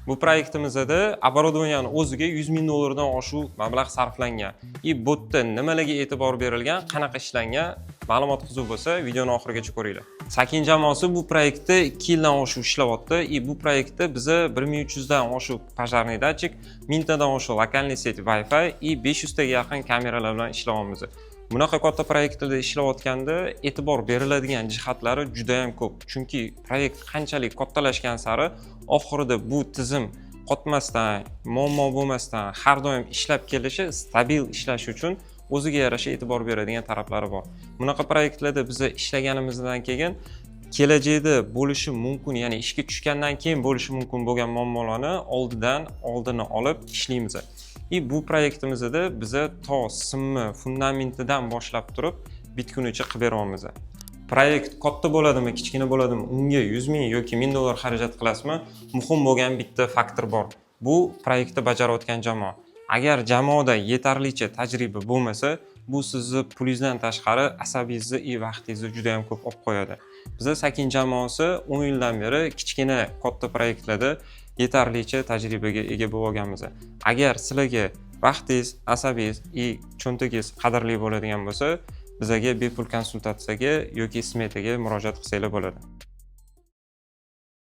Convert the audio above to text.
Bu proyektimizda оборудованияni o'ziga $100,000 dan oshuv mablag' sarflangan. Bu yerda nimalarga e'tibor berilgan, qanaqa ishlangan ma'lumot qiziq bo'lsa, videoni oxirigacha ko'ringlar. Sakin jamoasi bu proyektda 2 yildan oshuv ishlayapti. Bu proyektda biza 1300 dan oshuv пожарный датчик, 1000 tadan oshuv lokalniy set Wi-Fi, 500 taga yaqin kameralar bilan ishlayapmiz. Bunaqa katta proyektlarda ishlayotganda e'tibor beriladigan jihatlari juda ham ko'p. Chunki proyekt qanchalik kattalashgan sari oxirida bu tizim qotmasdan, muammo bo'lmasdan har doim ishlab kelishi, stabil ishlash uchun o'ziga yarasha e'tibor beradigan taraflari bor. Bunaqa proyektlarda biz ishlaganimizdan keyin kelajakda bo'lishi mumkin, ya'ni ishga tushgandan keyin bo'lishi mumkin bo'lgan muammolarni oldini olib ishlaymiz. Bu proyektimizda biza to simmi fundamentidan boshlab turib bitgunicha qilib beryapmiz. Proyekt katta bo'ladimi, kichkina bo'ladimi, unga 100 ming yoki $1000 xarajat qilasizmi? Muhim bo'lgan bitta faktor bor. Bu proyektni bajarayotgan jamoa. Agar jamoada yetarlicha tajriba bo'lmasa, bu sizni pulingizdan tashqari asabingizni va vaqtingizni juda ham ko'p olib qo'yadi. Biz Sakin jamoasi 10 yildan beri kichkina katta proyektlarda yetarlicha tajribaga ega bo'lganmiz. Agar sizlarga vaqtingiz, asabingiz va cho'ntagingiz qadrli bo'ladigan bo'lsa, bizga bepul konsultatsiyaga yoki smetaga murojaat qilsanglar bo'ladi.